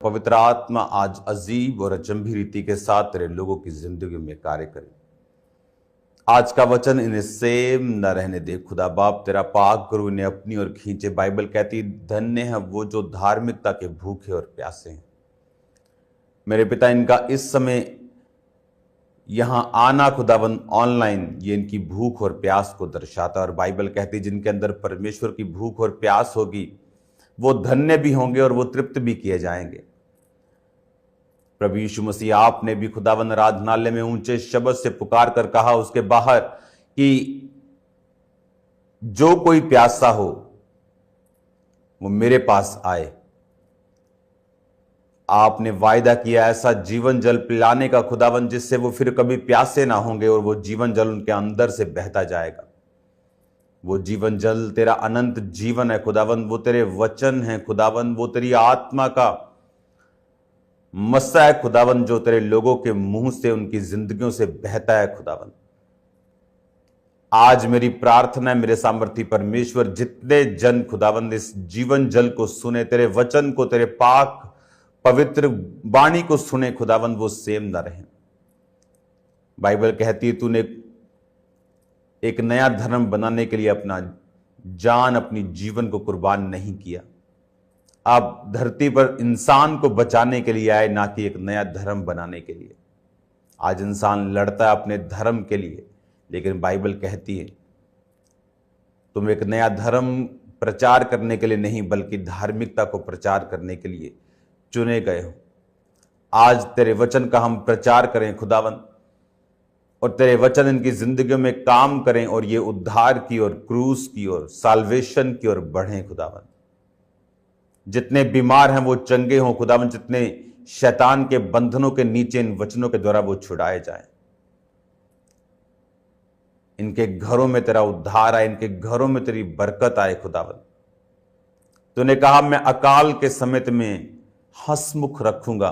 पवित्र आत्मा आज अजीब और अचंभी रीति के साथ तेरे लोगों की जिंदगी में कार्य करे। आज का वचन इन्हें सेम न रहने दे। खुदा बाप तेरा पाक करो, इन्हें अपनी ओर खींचे। बाइबल कहती धन्य है वो जो धार्मिकता के भूखे और प्यासे हैं। मेरे पिता, इनका इस समय यहां आना खुदाबंद ऑनलाइन, ये इनकी भूख और प्यास को दर्शाता है। और बाइबल कहती जिनके अंदर परमेश्वर की भूख और प्यास होगी वो धन्य भी होंगे और वो तृप्त भी किए जाएंगे। प्रभु यीशु मसीह, आपने भी खुदावंद आराधनालय में ऊंचे शब्द से पुकार कर कहा उसके बाहर कि जो कोई प्यासा हो वो मेरे पास आए। आपने वायदा किया ऐसा जीवन जल पिलाने का खुदावंद, जिससे वो फिर कभी प्यासे ना होंगे और वो जीवन जल उनके अंदर से बहता जाएगा। वो जीवन जल तेरा अनंत जीवन है खुदावंद, वो तेरे वचन है खुदावंद, वो तेरी आत्मा का मस्सा है खुदावंद, जो तेरे लोगों के मुंह से उनकी जिंदगियों से बहता है खुदावंद। आज मेरी प्रार्थना है मेरे सामर्थी परमेश्वर, जितने जन खुदावंद इस जीवन जल को सुने, तेरे वचन को, तेरे पाक पवित्र वाणी को सुने खुदावंद, वो सेम ना रहे। बाइबल कहती है तूने एक नया धर्म बनाने के लिए अपना जान, अपनी जीवन को कुर्बान नहीं किया। आप धरती पर इंसान को बचाने के लिए आए, ना कि एक नया धर्म बनाने के लिए। आज इंसान लड़ता है अपने धर्म के लिए, लेकिन बाइबल कहती है तुम एक नया धर्म प्रचार करने के लिए नहीं, बल्कि धार्मिकता को प्रचार करने के लिए चुने गए हो। आज तेरे वचन का हम प्रचार करें खुदावंद, और तेरे वचन इनकी जिंदगियों में काम करें और ये उद्धार की और क्रूस की और साल्वेशन की ओर बढ़ें खुदावंद। जितने बीमार हैं वो चंगे हों खुदावंद, जितने शैतान के बंधनों के नीचे इन वचनों के द्वारा वो छुड़ाए जाएं। इनके घरों में तेरा उद्धार आए, इनके घरों में तेरी बरकत आए खुदावंद। तूने कहा मैं अकाल के समय में हंसमुख रखूंगा।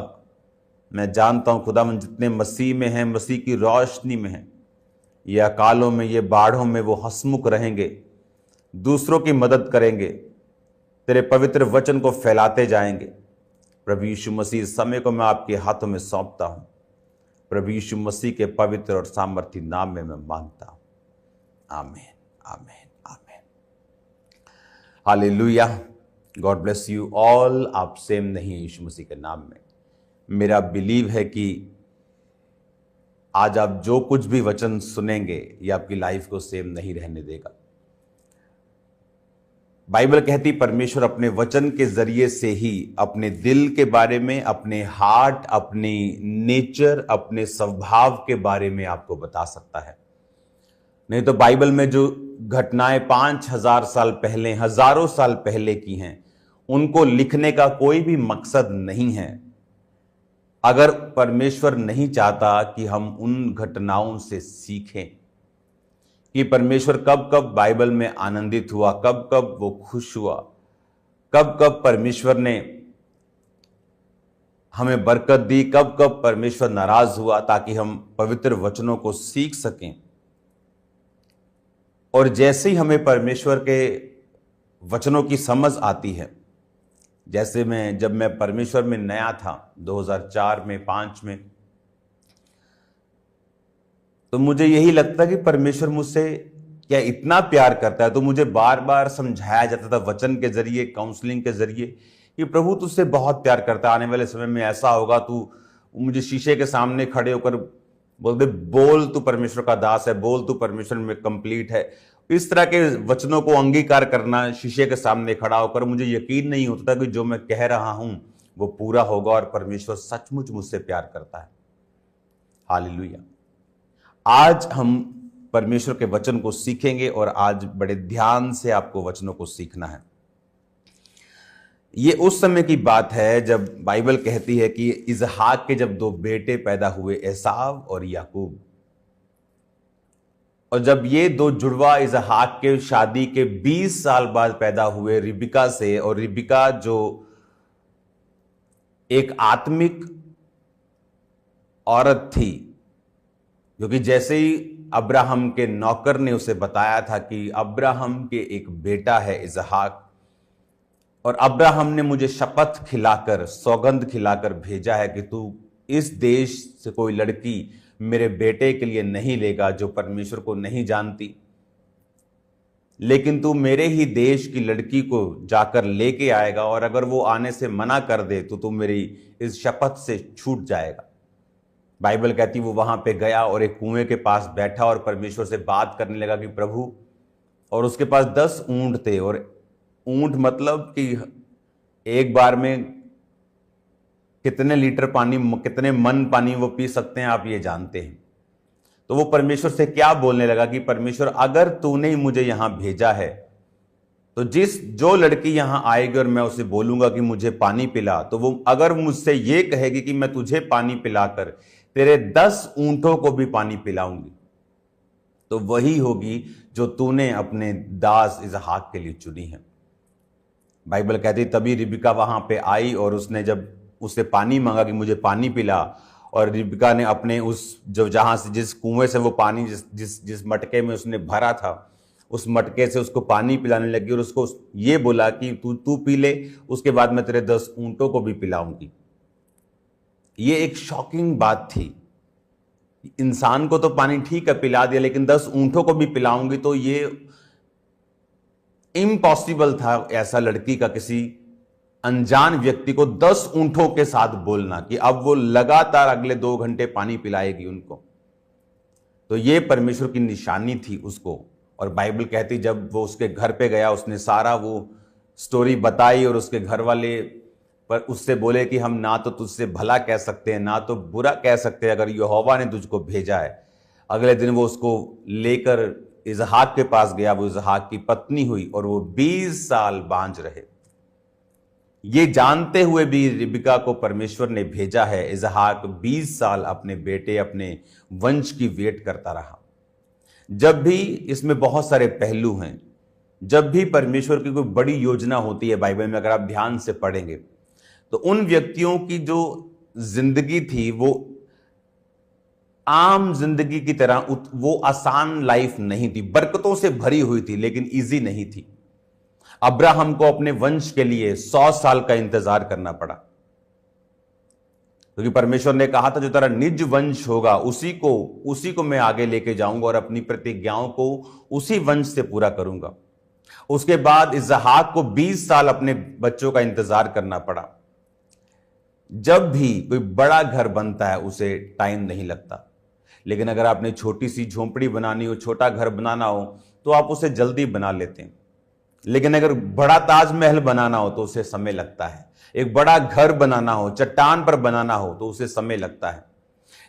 मैं जानता हूं खुदावंद, जितने मसीह में हैं, मसीह की रोशनी में हैं, ये अकालों में, ये बाढ़ों में वो हंसमुख रहेंगे, दूसरों की मदद करेंगे, तेरे पवित्र वचन को फैलाते जाएंगे। प्रभु यीशु मसीह, इस समय को मैं आपके हाथों में सौंपता हूं। प्रभु यीशु मसीह के पवित्र और सामर्थी नाम में मैं मांगता हूं, आमीन, आमीन, आमीन। Hallelujah. God bless you all. आप सेम नहीं है यीशु मसीह के नाम में। मेरा बिलीव है कि आज आप जो कुछ भी वचन सुनेंगे ये आपकी लाइफ को सेम नहीं रहने देगा। बाइबल कहती परमेश्वर अपने वचन के जरिए से ही अपने दिल के बारे में, अपने हार्ट, अपने नेचर, अपने स्वभाव के बारे में आपको बता सकता है। नहीं तो बाइबल में जो घटनाएं 5000 साल पहले, हजारों साल पहले की हैं, उनको लिखने का कोई भी मकसद नहीं है, अगर परमेश्वर नहीं चाहता कि हम उन घटनाओं से सीखें कि परमेश्वर कब कब बाइबल में आनंदित हुआ, कब कब वो खुश हुआ, कब कब परमेश्वर ने हमें बरकत दी, कब कब परमेश्वर नाराज हुआ, ताकि हम पवित्र वचनों को सीख सकें। और जैसे ही हमें परमेश्वर के वचनों की समझ आती है, जैसे जब मैं परमेश्वर में नया था 2004 में 5 में, तो मुझे यही लगता कि परमेश्वर मुझसे क्या इतना प्यार करता है। तो मुझे बार बार समझाया जाता था वचन के जरिए, काउंसलिंग के जरिए, कि प्रभु तुझसे बहुत प्यार करता है, आने वाले समय में ऐसा होगा। तू मुझे शीशे के सामने खड़े होकर बोल दे, बोल तू परमेश्वर का दास है, बोल तू परमेश्वर में कंप्लीट है। इस तरह के वचनों को अंगीकार करना, शीशे के सामने खड़ा होकर, मुझे यकीन नहीं होता था कि जो मैं कह रहा हूं वो पूरा होगा और परमेश्वर सचमुच मुझसे प्यार करता है। हालेलुया। आज हम परमेश्वर के वचन को सीखेंगे और आज बड़े ध्यान से आपको वचनों को सीखना है। ये उस समय की बात है जब बाइबल कहती है कि इसहाक के जब 2 बेटे पैदा हुए, एसाव और याकूब, और जब ये 2 जुड़वा इसहाक के शादी के 20 साल बाद पैदा हुए रिबिका से, और रिबिका जो एक आत्मिक औरत थी, क्योंकि जैसे ही अब्राहम के नौकर ने उसे बताया था कि अब्राहम के एक बेटा है इसहाक, और अब्राहम ने मुझे शपथ खिलाकर, सौगंध खिलाकर भेजा है कि तू इस देश से कोई लड़की मेरे बेटे के लिए नहीं लेगा जो परमेश्वर को नहीं जानती, लेकिन तू मेरे ही देश की लड़की को जाकर लेके आएगा, और अगर वो आने से मना कर दे तो तू मेरी इस शपथ से छूट जाएगा। बाइबल कहती वो वहां पे गया और एक कुएं के पास बैठा और परमेश्वर से बात करने लगा कि प्रभु, और उसके पास 10 ऊंट थे, और ऊंट मतलब कि एक बार में कितने लीटर पानी, कितने मन पानी वो पी सकते हैं आप ये जानते हैं। तो वो परमेश्वर से क्या बोलने लगा कि परमेश्वर, अगर तूने ही मुझे यहां भेजा है तो जो लड़की यहां आएगी और मैं उसे बोलूंगा कि मुझे पानी पिला, तो वो अगर मुझसे ये कहेगी कि मैं तुझे पानी पिलाकर तेरे 10 ऊंटों को भी पानी पिलाऊंगी, तो वही होगी जो तूने अपने दास इसहाक के लिए चुनी है। बाइबल कहती तभी रिबका वहां पे आई और उसने जब उससे पानी मांगा कि मुझे पानी पिला, और रिबका ने अपने उस जो जहां से जिस कुएं से वो पानी जिस मटके में उसने भरा था उस मटके से उसको पानी पिलाने लगी और उसको ये बोला कि तू पी ले, उसके बाद मैं तेरे 10 ऊंटों को भी पिलाऊंगी। ये एक शॉकिंग बात थी। इंसान को तो पानी ठीक है पिला दिया, लेकिन 10 ऊंटों को भी पिलाऊंगी, तो ये इम्पॉसिबल था ऐसा लड़की का किसी अनजान व्यक्ति को 10 ऊंटों के साथ बोलना कि अब वो लगातार अगले 2 घंटे पानी पिलाएगी उनको। तो ये परमेश्वर की निशानी थी उसको। और बाइबल कहती जब वो उसके घर पे गया उसने सारा वो स्टोरी बताई, और उसके घर वाले पर उससे बोले कि हम ना तो तुझसे भला कह सकते हैं ना तो बुरा कह सकते हैं, अगर यहोवा ने तुझको भेजा है। अगले दिन वो उसको लेकर इसहाक के पास गया, वो इसहाक की पत्नी हुई और वो 20 साल बांझ रहे। ये जानते हुए भी रिबका को परमेश्वर ने भेजा है, इसहाक 20 साल अपने बेटे, अपने वंश की वेट करता रहा। जब भी, इसमें बहुत सारे पहलू हैं, जब भी परमेश्वर की कोई बड़ी योजना होती है बाइबल में, अगर आप ध्यान से पढ़ेंगे तो उन व्यक्तियों की जो जिंदगी थी वो आम जिंदगी की तरह वो आसान लाइफ नहीं थी, बरकतों से भरी हुई थी लेकिन इजी नहीं थी। अब्राहम को अपने वंश के लिए 100 साल का इंतजार करना पड़ा, क्योंकि परमेश्वर ने कहा था जो तेरा निज वंश होगा उसी को मैं आगे लेके जाऊंगा और अपनी प्रतिज्ञाओं को उसी वंश से पूरा करूंगा। उसके बाद इसहाक को 20 साल अपने बच्चों का इंतजार करना पड़ा। जब भी कोई बड़ा घर बनता है उसे टाइम नहीं लगता, लेकिन अगर आपने छोटी सी झोंपड़ी बनानी हो, छोटा घर बनाना हो, तो आप उसे जल्दी बना लेते हैं। लेकिन अगर बड़ा ताजमहल बनाना हो तो उसे समय लगता है। एक बड़ा घर बनाना हो, चट्टान पर बनाना हो, तो उसे समय लगता है।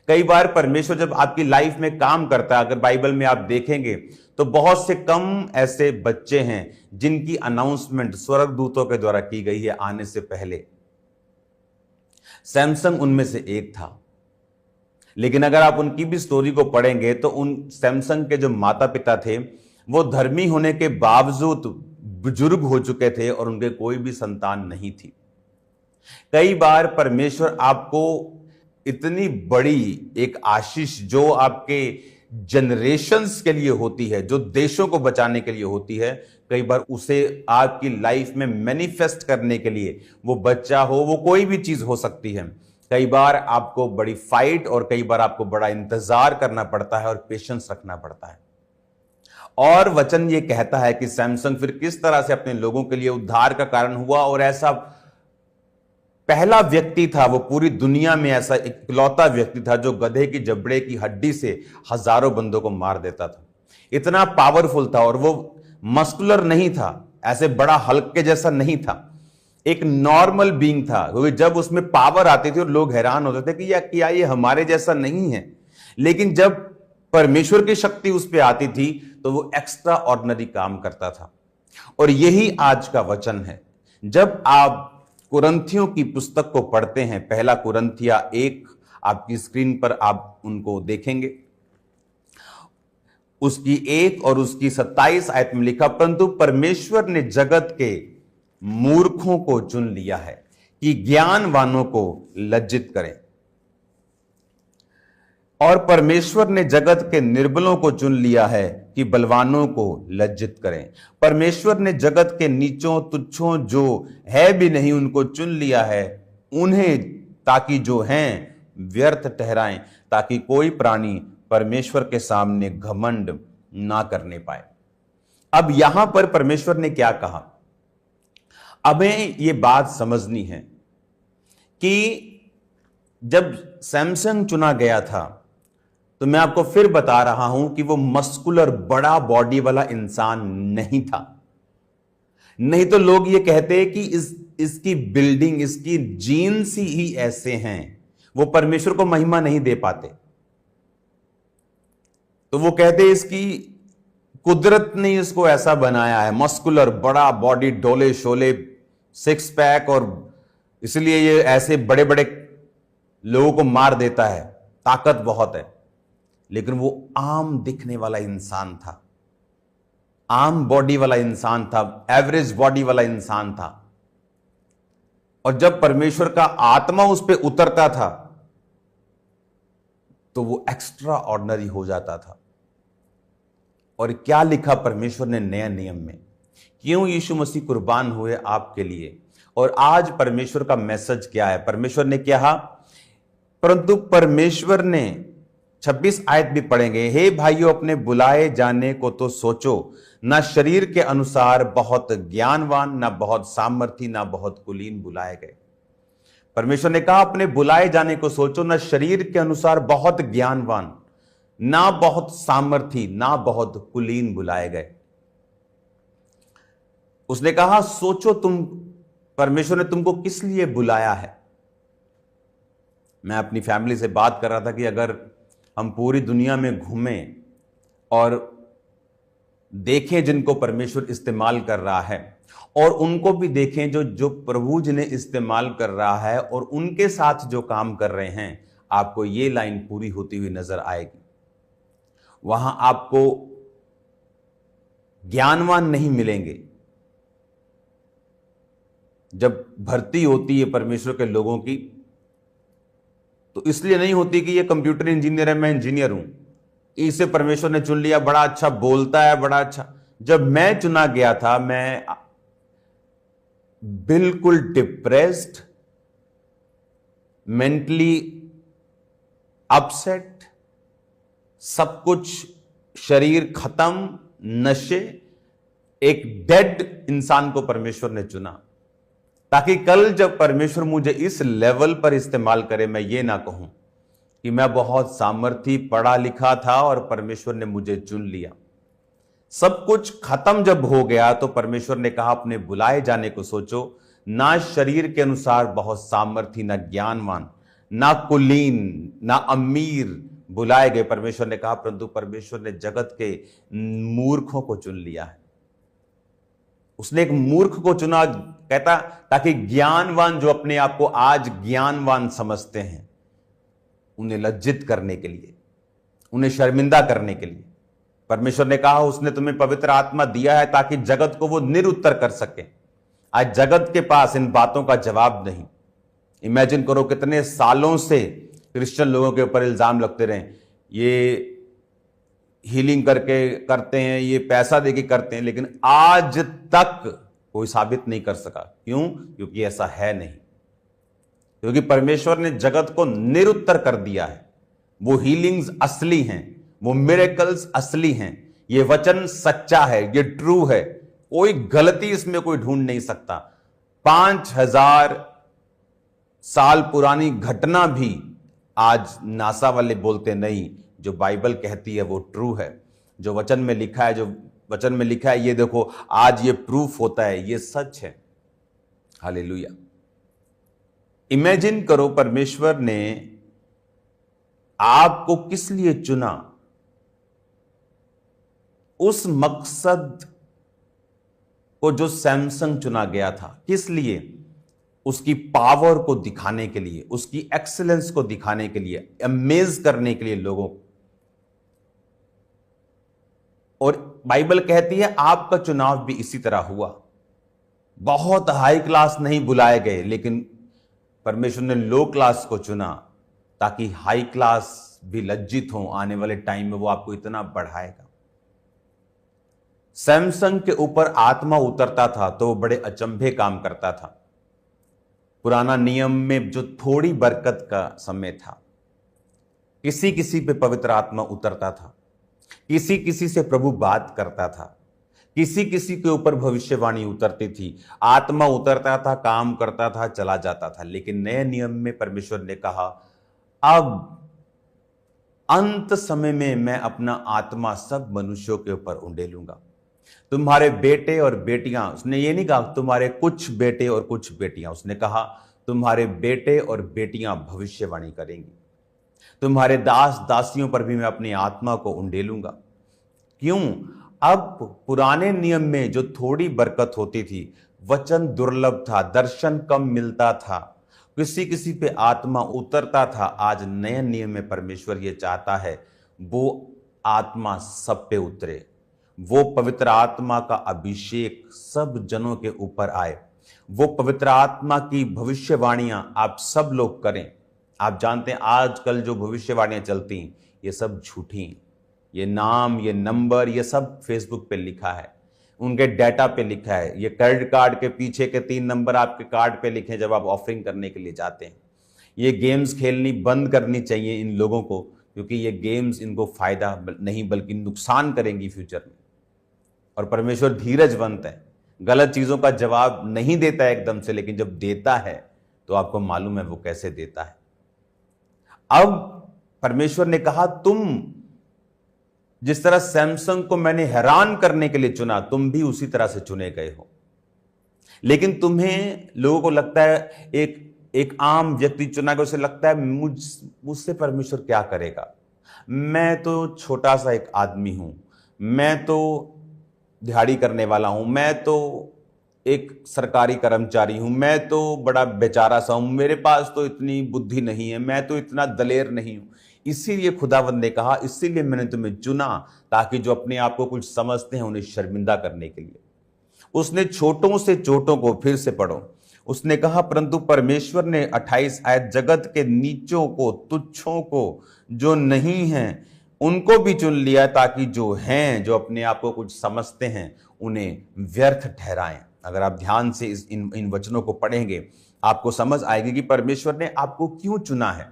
कई बार परमेश्वर जब आपकी लाइफ में काम करता है, अगर बाइबल में आप देखेंगे तो बहुत से कम ऐसे बच्चे हैं जिनकी अनाउंसमेंट स्वर्गदूतों के द्वारा की गई है आने से पहले। सैमसंग उनमें से एक था। लेकिन अगर आप उनकी भी स्टोरी को पढ़ेंगे तो उन सैमसंग के जो माता पिता थे वो धर्मी होने के बावजूद बुजुर्ग हो चुके थे और उनके कोई भी संतान नहीं थी। कई बार परमेश्वर आपको इतनी बड़ी एक आशीष जो आपके जनरेशंस के लिए होती है, जो देशों को बचाने के लिए होती है, कई बार उसे आपकी लाइफ में मैनिफेस्ट करने के लिए, वो बच्चा हो, वो कोई भी चीज हो सकती है, कई बार आपको बड़ी फाइट और कई बार आपको बड़ा इंतजार करना पड़ता है और पेशेंस रखना पड़ता है। और वचन ये कहता है कि सैमसंग फिर किस तरह से अपने लोगों के लिए उद्धार का कारण हुआ, और ऐसा पहला व्यक्ति था, वो पूरी दुनिया में ऐसा इकलौता व्यक्ति था जो गधे की जबड़े की हड्डी से हजारों बंदों को मार देता था। इतना पावरफुल था, और वो मस्कुलर नहीं था, ऐसे बड़ा हल्क के जैसा नहीं था, एक नॉर्मल बीइंग था। क्योंकि जब उसमें पावर आती थी और लोग हैरान होते थे कि क्या ये हमारे जैसा नहीं है, लेकिन जब परमेश्वर की शक्ति उस पर आती थी तो वो एक्स्ट्रा ऑर्डिनरी काम करता था। और यही आज का वचन है। जब आप कुरिन्थियों की पुस्तक को पढ़ते हैं, पहला कुरिन्थिया 1 आपकी स्क्रीन पर आप उनको देखेंगे, उसकी 1 और उसकी 27 आयत में लिखा, परंतु परमेश्वर ने जगत के मूर्खों को चुन लिया है कि ज्ञानवानों को लज्जित करें। और परमेश्वर ने जगत के निर्बलों को चुन लिया है कि बलवानों को लज्जित करें। परमेश्वर ने जगत के नीचों तुच्छों जो है भी नहीं उनको चुन लिया है, उन्हें ताकि जो हैं व्यर्थ ठहराएं, ताकि कोई प्राणी परमेश्वर के सामने घमंड ना करने पाए। अब यहां पर परमेश्वर ने क्या कहा, हमें यह बात समझनी है कि जब सैमसन चुना गया था, तो मैं आपको फिर बता रहा हूं कि वो मस्कुलर बड़ा बॉडी वाला इंसान नहीं था। नहीं तो लोग ये कहते हैं कि इसकी बिल्डिंग, इसकी जीन्स ही ऐसे हैं, वो परमेश्वर को महिमा नहीं दे पाते। तो वो कहते हैं इसकी कुदरत ने इसको ऐसा बनाया है, मस्कुलर बड़ा बॉडी, डोले शोले, सिक्स पैक, और इसलिए ये ऐसे बड़े बड़े लोगों को मार देता है, ताकत बहुत है। लेकिन वो आम दिखने वाला इंसान था, आम बॉडी वाला इंसान था, एवरेज बॉडी वाला इंसान था। और जब परमेश्वर का आत्मा उस पर उतरता था तो वो एक्स्ट्रा ऑर्डिनरी हो जाता था। और क्या लिखा परमेश्वर ने नए नियम में, क्यों यीशु मसीह कुर्बान हुए आपके लिए। और आज परमेश्वर का मैसेज क्या है, परमेश्वर ने कहा, परंतु परमेश्वर ने 26 आयत भी पढ़ेंगे, हे भाइयों अपने बुलाए जाने को तो सोचो, ना शरीर के अनुसार बहुत ज्ञानवान, ना बहुत सामर्थी, ना बहुत कुलीन बुलाए गए। परमेश्वर ने कहा अपने बुलाए जाने को सोचो, ना शरीर के अनुसार बहुत ज्ञानवान, ना बहुत सामर्थी, ना बहुत कुलीन बुलाए गए। उसने कहा सोचो तुम, परमेश्वर ने तुमको किस लिए बुलाया है। मैं अपनी फैमिली से बात कर रहा था कि अगर हम पूरी दुनिया में घूमें और देखें जिनको परमेश्वर इस्तेमाल कर रहा है, और उनको भी देखें जो प्रभु जिन्हें इस्तेमाल कर रहा है और उनके साथ जो काम कर रहे हैं, आपको ये लाइन पूरी होती हुई नजर आएगी। वहां आपको ज्ञानवान नहीं मिलेंगे। जब भर्ती होती है परमेश्वर के लोगों की, तो इसलिए नहीं होती कि ये कंप्यूटर इंजीनियर है, मैं इंजीनियर हूं, इसे परमेश्वर ने चुन लिया, बड़ा अच्छा बोलता है, बड़ा अच्छा। जब मैं चुना गया था, मैं बिल्कुल डिप्रेस्ड, मेंटली अपसेट, सब कुछ, शरीर खत्म, नशे, एक डेड इंसान को परमेश्वर ने चुना, ताकि कल जब परमेश्वर मुझे इस लेवल पर इस्तेमाल करे, मैं ये ना कहूं कि मैं बहुत सामर्थी पढ़ा लिखा था और परमेश्वर ने मुझे चुन लिया। सब कुछ खत्म जब हो गया तो परमेश्वर ने कहा अपने बुलाए जाने को सोचो, ना शरीर के अनुसार बहुत सामर्थी, ना ज्ञानवान, ना कुलीन, ना अमीर बुलाए गए। परमेश्वर ने कहा परंतु परमेश्वर ने जगत के मूर्खों को चुन लिया है। उसने एक मूर्ख को चुना, कहता ताकि ज्ञानवान जो अपने आप को आज ज्ञानवान समझते हैं, उन्हें लज्जित करने के लिए, उन्हें शर्मिंदा करने के लिए। परमेश्वर ने कहा उसने तुम्हें पवित्र आत्मा दिया है ताकि जगत को वो निरुत्तर कर सके। आज जगत के पास इन बातों का जवाब नहीं। इमेजिन करो कितने सालों से क्रिश्चियन लोगों के ऊपर इल्जाम लगते रहे, ये हीलिंग करके करते हैं, ये पैसा देके करते हैं, लेकिन आज तक कोई साबित नहीं कर सका। क्यों? क्योंकि ऐसा है नहीं, क्योंकि परमेश्वर ने जगत को निरुत्तर कर दिया है। वो हीलिंग्स असली हैं, वो मिरेकल्स असली हैं, ये वचन सच्चा है, ये ट्रू है, कोई गलती इसमें कोई ढूंढ नहीं सकता। 5000 साल पुरानी घटना भी आज नासा वाले बोलते नहीं, जो बाइबल कहती है वो ट्रू है। जो वचन में लिखा है, जो वचन में लिखा है, ये देखो आज ये प्रूफ होता है, ये सच है। हालेलुया। इमेजिन करो परमेश्वर ने आपको किस लिए चुना, उस मकसद को जो सैमसन चुना गया था, किस लिए? उसकी पावर को दिखाने के लिए, उसकी एक्सीलेंस को दिखाने के लिए, अमेज करने के लिए लोगों को। और बाइबल कहती है आपका चुनाव भी इसी तरह हुआ। बहुत हाई क्लास नहीं बुलाए गए, लेकिन परमेश्वर ने लो क्लास को चुना, ताकि हाई क्लास भी लज्जित हो, आने वाले टाइम में वो आपको इतना बढ़ाएगा। सैमसंग के ऊपर आत्मा उतरता था तो वो बड़े अचंभे काम करता था। पुराना नियम में जो थोड़ी बरकत का समय था, किसी किसी पे पवित्र आत्मा उतरता था, किसी किसी से प्रभु बात करता था, किसी किसी के ऊपर भविष्यवाणी उतरती थी, आत्मा उतरता था, काम करता था, चला जाता था। लेकिन नए नियम में परमेश्वर ने कहा, अब अंत समय में मैं अपना आत्मा सब मनुष्यों के ऊपर उंडेलूंगा। तुम्हारे बेटे और बेटियां, उसने ये नहीं कहा तुम्हारे कुछ बेटे और कुछ बेटियां, उसने कहा तुम्हारे बेटे और बेटियां भविष्यवाणी करेंगी। तुम्हारे दास दासियों पर भी मैं अपनी आत्मा को उंडेलूंगा। क्यों? अब पुराने नियम में जो थोड़ी बरकत होती थी, वचन दुर्लभ था, दर्शन कम मिलता था, किसी किसी पे आत्मा उतरता था। आज नए नियम में परमेश्वर ये चाहता है वो आत्मा सब पे उतरे, वो पवित्र आत्मा का अभिषेक सब जनों के ऊपर आए, वो पवित्र आत्मा की भविष्यवाणियां आप सब लोग करें। आप जानते हैं आजकल जो भविष्यवाणियां चलती ये सब झूठी हैं। ये नाम, ये नंबर, ये सब फेसबुक पे लिखा है, उनके डाटा पे लिखा है। ये क्रेडिट कार्ड के पीछे के 3 नंबर आपके कार्ड पे लिखे जब आप ऑफरिंग करने के लिए जाते हैं। ये गेम्स खेलनी बंद करनी चाहिए इन लोगों को, क्योंकि ये गेम्स इनको फायदा नहीं बल्कि नुकसान करेंगी फ्यूचर में। और परमेश्वर धीरजवंत है, गलत चीजों का जवाब नहीं देता है एकदम से, लेकिन जब देता है तो आपको मालूम है वो कैसे देता है। अब परमेश्वर ने कहा, तुम जिस तरह सैमसंग को मैंने हैरान करने के लिए चुना, तुम भी उसी तरह से चुने गए हो। लेकिन तुम्हें, लोगों को लगता है, एक आम व्यक्ति चुना गया, उसे लगता है मुझसे परमेश्वर क्या करेगा, मैं तो छोटा सा एक आदमी हूं, मैं तो दिहाड़ी करने वाला हूं, मैं तो एक सरकारी कर्मचारी हूं, मैं तो बड़ा बेचारा सा हूं, मेरे पास तो इतनी बुद्धि नहीं है, मैं तो इतना दलेर नहीं हूं। इसीलिए खुदावंद ने कहा, इसीलिए मैंने तुम्हें चुना, ताकि जो अपने आप को कुछ समझते हैं उन्हें शर्मिंदा करने के लिए। उसने छोटों से चोटों को, फिर से पढ़ो, उसने कहा, परंतु परमेश्वर ने 28 आयत, जगत के नीचों को, तुच्छों को, जो नहीं हैं उनको भी चुन लिया, ताकि जो हैं, जो अपने आप को कुछ समझते हैं, उन्हें व्यर्थ ठहराएं। अगर आप ध्यान से इन वचनों को पढ़ेंगे, आपको समझ आएगी कि परमेश्वर ने आपको क्यों चुना है।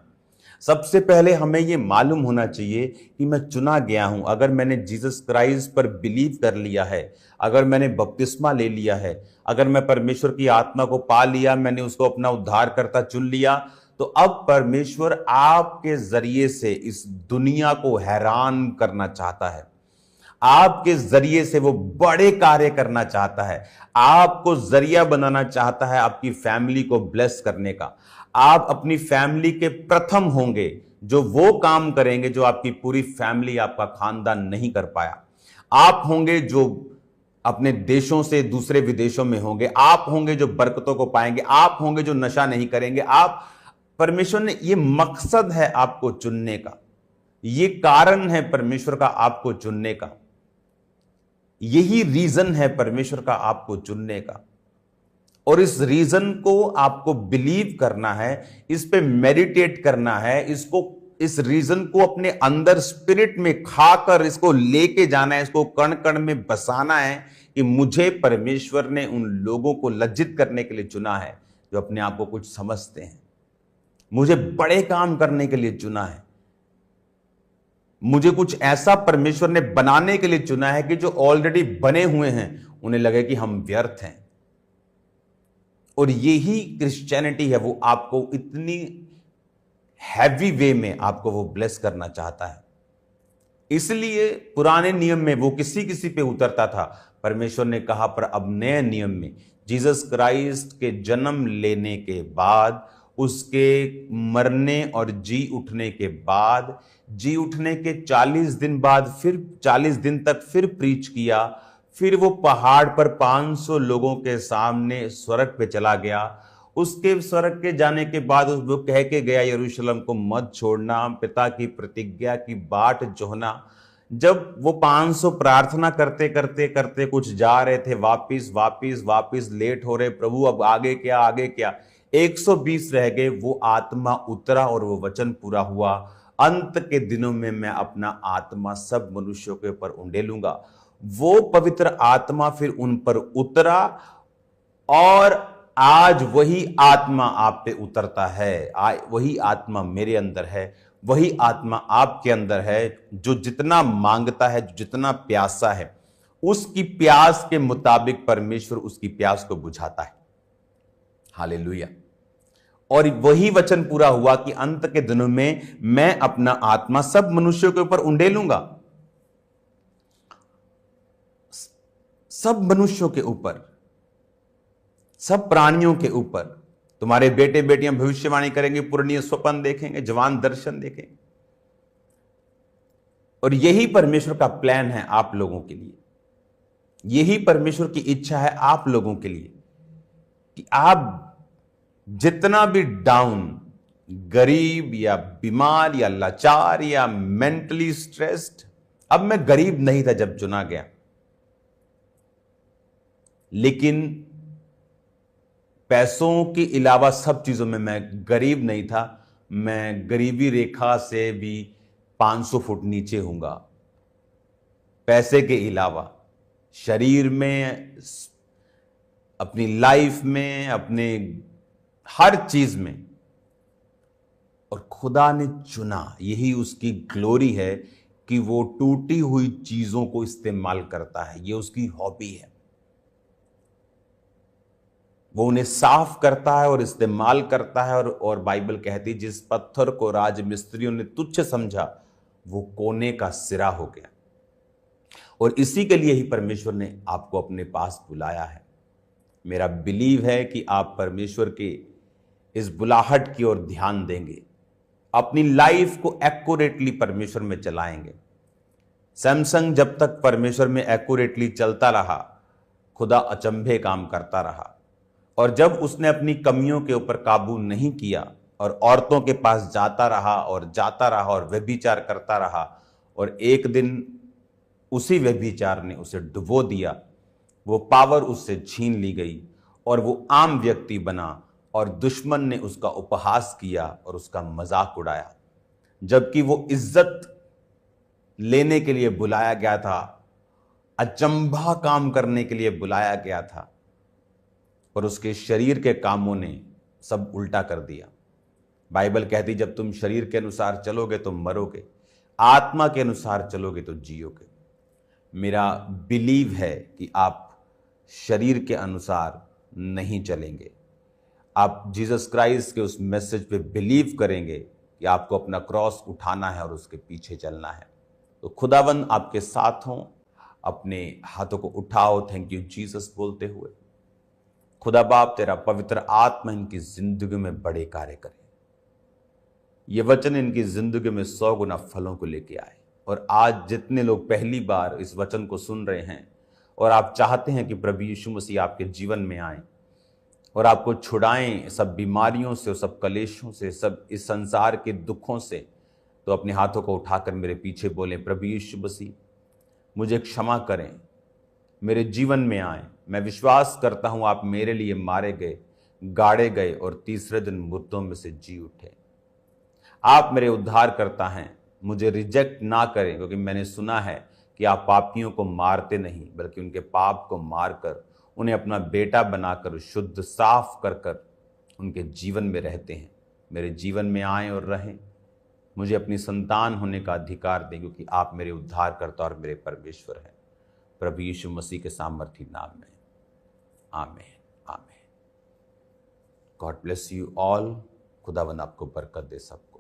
सबसे पहले हमें यह मालूम होना चाहिए कि मैं चुना गया हूं। अगर मैंने जीसस क्राइस्ट पर बिलीव कर लिया है, अगर मैंने बपतिस्मा ले लिया है, अगर मैं परमेश्वर की आत्मा को पा लिया, मैंने उसको अपना उद्धारकर्ता चुन लिया, तो अब परमेश्वर आपके जरिए से इस दुनिया को हैरान करना चाहता है। आपके जरिए से वो बड़े कार्य करना चाहता है, आपको जरिया बनाना चाहता है आपकी फैमिली को ब्लेस करने का। आप अपनी फैमिली के प्रथम होंगे जो वो काम करेंगे जो आपकी पूरी फैमिली, आपका खानदान नहीं कर पाया। आप होंगे जो अपने देशों से दूसरे विदेशों में होंगे, आप होंगे जो बरकतों को पाएंगे, आप होंगे जो नशा नहीं करेंगे। आप, परमेश्वर ने, ये मकसद है आपको चुनने का, ये कारण है परमेश्वर का आपको चुनने का, यही रीजन है परमेश्वर का आपको चुनने का। और इस रीजन को आपको बिलीव करना है, इस पे मेडिटेट करना है, इस रीजन को अपने अंदर स्पिरिट में खाकर इसको लेके जाना है, इसको कण कण में बसाना है कि मुझे परमेश्वर ने उन लोगों को लज्जित करने के लिए चुना है जो अपने आप को कुछ समझते हैं। मुझे बड़े काम करने के लिए चुना है, मुझे कुछ ऐसा परमेश्वर ने बनाने के लिए चुना है कि जो ऑलरेडी बने हुए हैं उन्हें लगे कि हम व्यर्थ हैं। और यही क्रिश्चियनिटी है, वो आपको इतनी हैवी वे में आपको वो ब्लेस करना चाहता है। इसलिए पुराने नियम में वो किसी किसी पे उतरता था, परमेश्वर ने कहा, पर अब नए नियम में जीसस क्राइस्ट के जन्म लेने के बाद, उसके मरने और जी उठने के बाद, जी उठने के 40 दिन बाद, फिर 40 दिन तक फिर प्रीच किया, फिर वो पहाड़ पर 500 लोगों के सामने स्वर्ग पे चला गया। उसके स्वर्ग के जाने के बाद वो कह के गया, यरूशलेम को मत छोड़ना, पिता की प्रतिज्ञा की बाट जोहना। जब वो 500 प्रार्थना करते करते करते कुछ जा रहे थे, वापिस वापिस वापिस लेट हो रहे, प्रभु अब आगे क्या, आगे क्या, 120 रह गए, वो आत्मा उतरा और वो वचन पूरा हुआ, अंत के दिनों में मैं अपना आत्मा सब मनुष्यों के ऊपर उंडेलूंगा। वो पवित्र आत्मा फिर उन पर उतरा और आज वही आत्मा आप पे उतरता है। वही आत्मा मेरे अंदर है, वही आत्मा आपके अंदर है। जो जितना मांगता है, जो जितना प्यासा है, उसकी प्यास के मुताबिक परमेश्वर उसकी प्यास को बुझाता है। हालेलुया। और वही वचन पूरा हुआ कि अंत के दिनों में मैं अपना आत्मा सब मनुष्यों के ऊपर उंडेलूंगा। सब मनुष्यों के ऊपर, सब प्राणियों के ऊपर। तुम्हारे बेटे बेटियां भविष्यवाणी करेंगे, पूर्णीय स्वप्न देखेंगे, जवान दर्शन देखेंगे। और यही परमेश्वर का प्लान है आप लोगों के लिए। यही परमेश्वर की इच्छा है आप लोगों के लिए कि आप जितना भी डाउन, गरीब या बीमार या लाचार या मेंटली स्ट्रेस्ड, अब मैं गरीब नहीं था जब चुना गया, लेकिन पैसों के अलावा सब चीजों में मैं गरीब नहीं था। मैं गरीबी रेखा से भी 500 फुट नीचे हूंगा। पैसे के अलावा शरीर में, अपनी लाइफ में, अपने हर चीज में। और खुदा ने चुना, यही उसकी ग्लोरी है कि वो टूटी हुई चीजों को इस्तेमाल करता है। ये उसकी हॉबी है। वो उन्हें साफ करता है और इस्तेमाल करता है। और बाइबल कहती है, जिस पत्थर को राजमिस्त्रियों ने तुच्छ समझा, वो कोने का सिरा हो गया। और इसी के लिए ही परमेश्वर ने आपको अपने पास बुलाया है। मेरा बिलीव है कि आप परमेश्वर के इस बुलाहट की ओर ध्यान देंगे, अपनी लाइफ को एक्यूरेटली परमेश्वर में चलाएंगे। सैमसंग जब तक परमेश्वर में एक्यूरेटली चलता रहा, खुदा अचंभे काम करता रहा। और जब उसने अपनी कमियों के ऊपर काबू नहीं किया और औरतों के पास जाता रहा और व्यभिचार करता रहा, और एक दिन उसी व्यभिचार ने उसे डुबो दिया, वो पावर उससे छीन ली गई और वो आम व्यक्ति बना और दुश्मन ने उसका उपहास किया और उसका मजाक उड़ाया। जबकि वो इज्जत लेने के लिए बुलाया गया था, अचंभा काम करने के लिए बुलाया गया था, पर उसके शरीर के कामों ने सब उल्टा कर दिया। बाइबल कहती, जब तुम शरीर के अनुसार चलोगे तो मरोगे, आत्मा के अनुसार चलोगे तो जियोगे। मेरा बिलीव है कि आप शरीर के अनुसार नहीं चलेंगे। आप जीसस क्राइस्ट के उस मैसेज पे बिलीव करेंगे कि आपको अपना क्रॉस उठाना है और उसके पीछे चलना है। तो खुदावंद आपके साथ हों। अपने हाथों को उठाओ, थैंक यू जीसस बोलते हुए। खुदा बाप, तेरा पवित्र आत्मा इनकी जिंदगी में बड़े कार्य करे। ये वचन इनकी जिंदगी में 100 गुना फलों को लेके आए। और आज जितने लोग पहली बार इस वचन को सुन रहे हैं और आप चाहते हैं कि प्रभु यीशु मसीह आपके जीवन में आए और आपको छुड़ाएं सब बीमारियों से और सब कलेशों से, सब इस संसार के दुखों से, तो अपने हाथों को उठाकर मेरे पीछे बोलें, प्रभु यीशु मसीह मुझे क्षमा करें, मेरे जीवन में आए। मैं विश्वास करता हूं आप मेरे लिए मारे गए, गाड़े गए और तीसरे दिन मुर्दों में से जी उठे। आप मेरे उद्धार करता हैं, मुझे रिजेक्ट ना करें, क्योंकि मैंने सुना है कि आप पापियों को मारते नहीं बल्कि उनके पाप को मारकर उन्हें अपना बेटा बनाकर शुद्ध साफ कर कर उनके जीवन में रहते हैं। मेरे जीवन में आए और रहें, मुझे अपनी संतान होने का अधिकार दें, क्योंकि आप मेरे उद्धारकर्ता और मेरे परमेश्वर हैं। प्रभु यीशु मसीह के सामर्थी नाम में, आमीन, आमीन। God bless you all. खुदावंद आपको बरकत दे सबको।